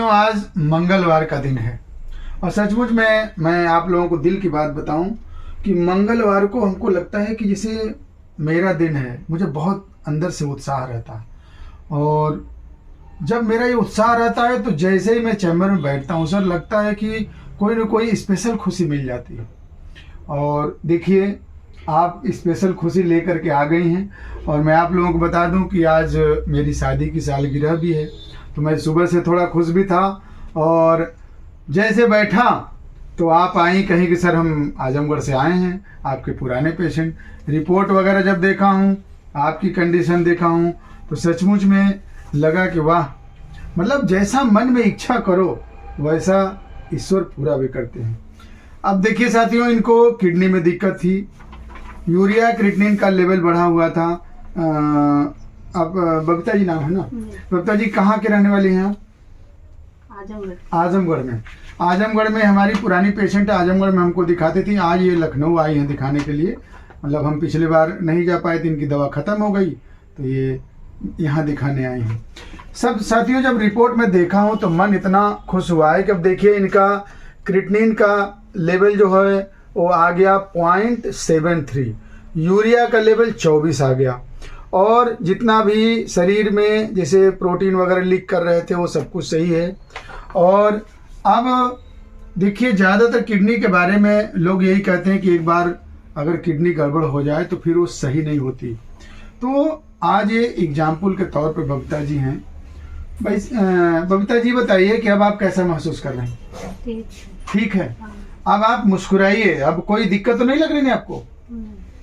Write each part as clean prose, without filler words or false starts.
आज मंगलवार का दिन है और सचमुच में मैं आप लोगों को दिल की बात बताऊं कि मंगलवार को हमको लगता है कि जैसे मेरा दिन है। मुझे बहुत अंदर से उत्साह रहता है और जब मेरा ये उत्साह रहता है तो जैसे ही मैं चैम्बर में बैठता हूँ सर, लगता है कि कोई ना कोई स्पेशल खुशी मिल जाती है। और देखिए, आप स्पेशल खुशी लेकर के आ गई हैं और मैं आप लोगों को बता दूं कि आज मेरी शादी की सालगिरह भी है। तो मैं सुबह से थोड़ा खुश भी था और जैसे बैठा तो आप आई, कहीं कि सर हम आजमगढ़ से आए हैं, आपके पुराने पेशेंट। रिपोर्ट वगैरह जब देखा हूँ, आपकी कंडीशन देखा हूँ, तो सचमुच में लगा कि वाह, मतलब जैसा मन में इच्छा करो वैसा ईश्वर पूरा भी करते हैं। अब देखिए साथियों, इनको किडनी में दिक्कत थी, यूरिया क्रिएटिनिन का लेवल बढ़ा हुआ था। अब बबीता जी नाम है ना? बबीता जी कहाँ के रहने वाली हैं आप? आजमगढ़ में। आजमगढ़ में हमारी पुरानी पेशेंट आजमगढ़ में हमको दिखाती थी। आज ये लखनऊ आई हैं दिखाने के लिए। मतलब हम पिछले बार नहीं जा पाए थे, इनकी दवा ख़त्म हो गई तो ये यहाँ दिखाने आई हैं। सब साथियों, जब रिपोर्ट में देखा हूँ तो मन इतना खुश हुआ है कि अब देखिए इनका क्रिएटिनिन का लेवल जो है वो आ गया 0.73, यूरिया का लेवल 24 आ गया और जितना भी शरीर में जैसे प्रोटीन वगैरह लीक कर रहे थे वो सब कुछ सही है। और अब देखिए, ज़्यादातर किडनी के बारे में लोग यही कहते हैं कि एक बार अगर किडनी गड़बड़ हो जाए तो फिर वो सही नहीं होती। तो आज ये एग्जाम्पल के तौर पे बबीता जी हैं। भाई बबीता जी बताइए कि अब आप कैसा महसूस कर रहे हैं? ठीक है। अब आप मुस्कुराइए, अब कोई दिक्कत तो नहीं लग रही है आपको?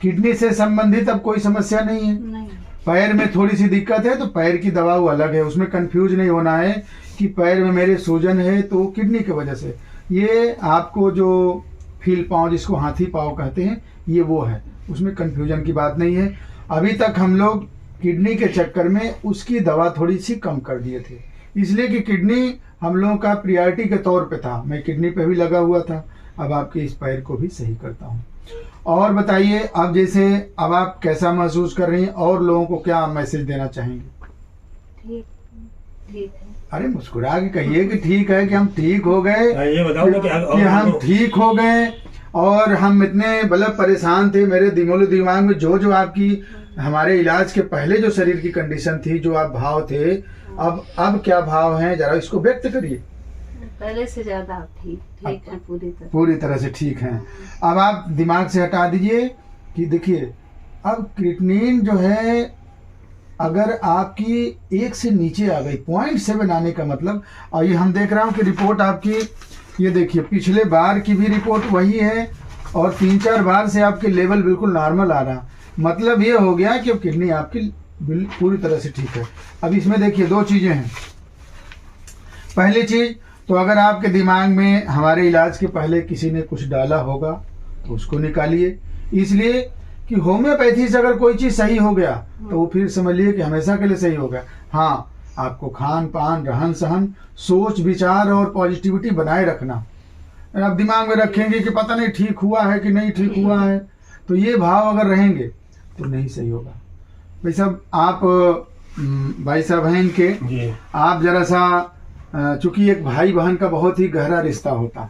किडनी से संबंधित अब कोई समस्या नहीं है? नहीं। पैर में थोड़ी सी दिक्कत है तो पैर की दवा वो अलग है, उसमें कंफ्यूज नहीं होना है कि पैर में मेरे सूजन है तो किडनी की वजह से। ये आपको जो फील पाँव, जिसको हाथी पाँव कहते हैं, ये वो है, उसमें कंफ्यूजन की बात नहीं है। अभी तक हम लोग किडनी के चक्कर में उसकी दवा थोड़ी सी कम कर दिए थे, इसलिए कि किडनी हम लोगों का प्रायोरिटी के तौर पे था। मैं किडनी पे भी लगा हुआ था, अब आपके इस पैर को भी सही करता हूँ। और बताइए, अब जैसे अब आप कैसा महसूस कर रही हैं और लोगों को क्या मैसेज देना चाहेंगे? ठीक है। अरे मुस्कुरा के कहिए कि ठीक है, कि हम ठीक हो गए, ये बताओ कि हम ठीक हो गए। और हम इतने मतलब परेशान थे, मेरे दिमाग में जो आपकी हमारे इलाज के पहले जो शरीर की कंडीशन थी, जो आप भाव थे, अब क्या भाव हैं, जरा इसको व्यक्त करिए। पहले से ज्यादा ठीक है, पूरी तरह से ठीक हैं। अब आप दिमाग से हटा दीजिए कि देखिए, अब क्रिएटिनिन जो है अगर आपकी 1 से नीचे आ गई, 0.7 आने का मतलब, और ये हम देख रहा हूँ कि रिपोर्ट आपकी, ये देखिए पिछले बार की भी रिपोर्ट वही है और 3-4 बार से आपके लेवल बिल्कुल नॉर्मल आ रहा। मतलब ये हो गया कि अब किडनी आपकी पूरी तरह से ठीक है। अब इसमें देखिए 2 चीज़ें हैं। पहली चीज़ तो अगर आपके दिमाग में हमारे इलाज के पहले किसी ने कुछ डाला होगा तो उसको निकालिए, इसलिए कि होम्योपैथी से अगर कोई चीज़ सही हो गया तो वो फिर समझ लिए कि हमेशा के लिए सही होगा। हाँ, आपको खान पान, रहन सहन, सोच विचार और पॉजिटिविटी बनाए रखना। आप दिमाग में रखेंगे कि पता नहीं ठीक हुआ है कि नहीं ठीक हुआ है, तो ये भाव अगर रहेंगे तो नहीं सही होगा। भाई साहब, आप भाई साहब हैं इनके, आप जरा सा, चूंकि एक भाई बहन का बहुत ही गहरा रिश्ता होता,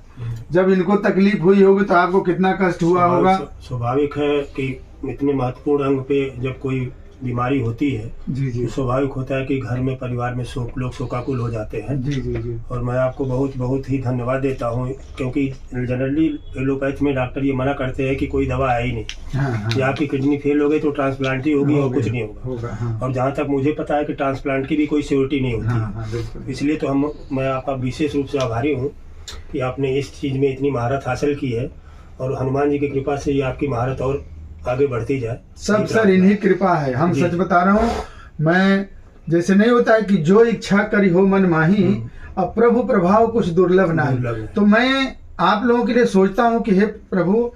जब इनको तकलीफ हुई होगी तो आपको कितना कष्ट हुआ होगा। स्वाभाविक है कि इतने महत्वपूर्ण अंग पे जब कोई बीमारी होती है जी जी, तो स्वाभाविक होता है कि घर में, परिवार में लोग शोकाकुल हो जाते हैं। जी जी जी। और मैं आपको बहुत ही धन्यवाद देता हूँ, क्योंकि जनरली एलोपैथ में डॉक्टर ये मना करते हैं कि कोई दवा है ही नहीं। हाँ। कि आपकी किडनी फेल हो गई तो ट्रांसप्लांट ही होगी और कुछ नहीं होगा। हाँ। और जहाँ तक मुझे पता है कि ट्रांसप्लांट की भी कोई सिक्योरिटी नहीं होती। हाँ, इसलिए तो मैं आपका विशेष रूप से आभारी हूँ कि आपने इस चीज़ में इतनी महारत हासिल की है और हनुमान जी की कृपा से ये आपकी महारत और आगे बढ़ती जाए। सब सर इन्हीं कृपा है। हम सच बता रहा हूँ, मैं जैसे नहीं होता है कि जो इच्छा करी हो मन माही, अब प्रभु प्रभाव कुछ दुर्लभ ना है। तो मैं आप लोगों के लिए सोचता हूँ कि हे प्रभु,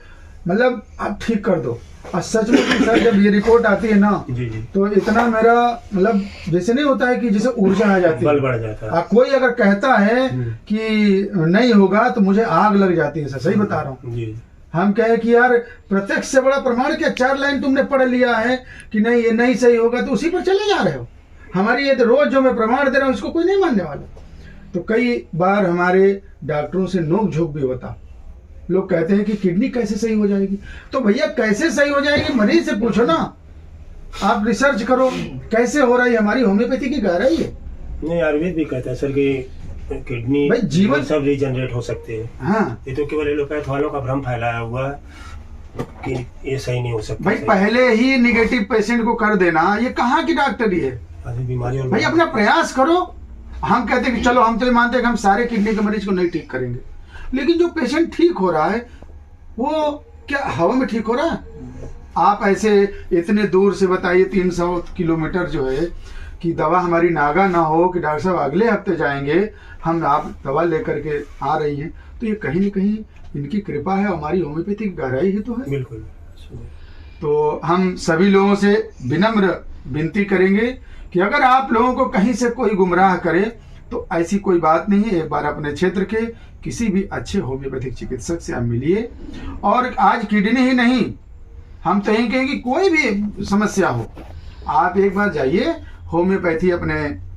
मतलब आप ठीक कर दो। और सच में सर जब ये रिपोर्ट आती है ना, तो इतना मेरा मतलब जैसे नहीं होता है कि जैसे ऊर्जा आ जाती है, बल बढ़ जाता है। कोई अगर कहता है कि नहीं होगा तो मुझे आग लग जाती है सर, सही बता रहा हूँ। हम कहे कि यार प्रत्यक्ष से बड़ा प्रमाण क्या, 4 लाइन तुमने पढ़ लिया है कि नहीं ये नहीं सही होगा, तो उसी पर चले जा रहे हो। हमारी ये रोज जो मैं प्रमाण दे रहा हूँ इसको कोई नहीं मानने वाला। तो कई बार हमारे डॉक्टरों से नोक झोंक भी होता। लोग कहते हैं कि किडनी कैसे सही हो जाएगी। तो भैया कैसे सही हो जाएगी, मरीज से पूछो ना, आप रिसर्च करो कैसे हो रहा है। हमारी होम्योपैथी की गहराई है। नहीं, आयुर्वेद भी कहता है सर कि किडनी भाई जीवन सब रीजनरेट हो सकते हैं। हाँ ये तो केवल एलोपैथ वालों का भ्रम फैलाया हुआ है कि ये सही नहीं हो सकता। भाई, पहले ही निगेटिव पेशेंट को कर देना, ये कहाँ की डॉक्टरी है बीमारी और भाई। अपना प्रयास करो। हम कहते हैं कि चलो, हम तो ये मानते हैं कि हम सारे किडनी के मरीज को नहीं ठीक करेंगे, लेकिन जो पेशेंट ठीक हो रहा है वो क्या हवा में ठीक हो रहा है? आप ऐसे इतने दूर से बताइए 300 किलोमीटर जो है कि दवा हमारी नागा ना हो कि डॉक्टर साहब अगले हफ्ते जाएंगे, हम आप दवा लेकर के आ रही हैं, तो ये कहीं न कहीं इनकी कृपा है, हमारी होम्योपैथिक गहराई ही तो है। बिल्कुल। तो हम सभी लोगों से विनम्र विनती करेंगे कि अगर आप लोगों को कहीं से कोई गुमराह करे तो ऐसी कोई बात नहीं है। एक बार अपने क्षेत्र के किसी भी अच्छे होम्योपैथिक चिकित्सक से आप मिलिए। और आज किडनी ही नहीं, हम तो यही कहेंगे कोई भी समस्या हो, आप एक बार जाइए होम्योपैथी अपने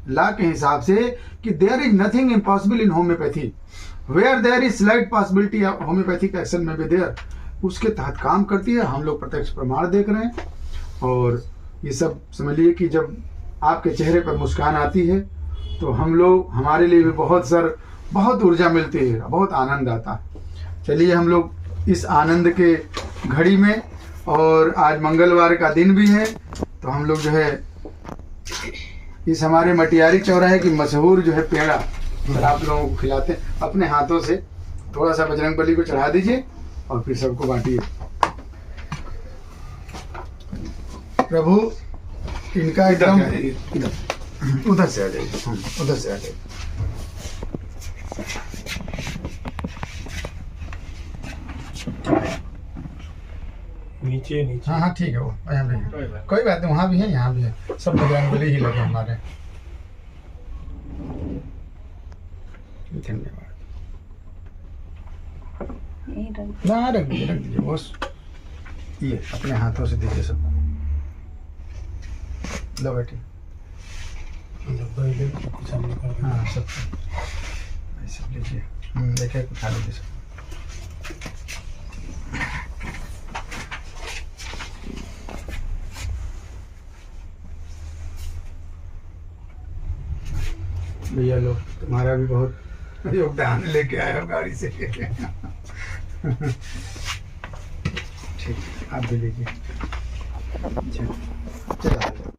ला के हिसाब से कि there is nothing impossible in homeopathy, where there is slight possibility of homeopathic action में बी देयर, उसके तहत काम करती है। हम लोग प्रत्यक्ष प्रमाण देख रहे हैं। और ये सब समझिए कि जब आपके चेहरे पर मुस्कान आती है तो हम लोग, हमारे लिए भी बहुत ऊर्जा मिलती है, बहुत आनंद आता है। चलिए, हम लोग इस आनंद के घड़ी में, और आज मंगलवार का दिन भी है, तो हम लोग जो है इस हमारे मटियारी चौराहे की मशहूर जो है पेड़ा आप लोगों को खिलाते हैं। अपने हाथों से थोड़ा सा बजरंगबली को चढ़ा दीजिए और फिर सबको बांटिए। प्रभु इनका एकदम इधर उधर से आ जाइए, उधर से आ जाइए। नीचे नीचे। हाँ हाँ ठीक है, वो यहाँ भी है, कोई बात नहीं, वहाँ भी है यहाँ भी है, सब बजरंगबली ही लगे हमारे। धन्यवाद। ना रख दीजिए बस, ये अपने हाथों से दीजिए सब। लो बेटी। हाँ सब ऐसे लीजिए, देखिए खा लीजिए सब। भैया लोग, तुम्हारा भी बहुत योगदान लेके आए हो गाड़ी से। ठीक, आप भी लीजिए। चलो।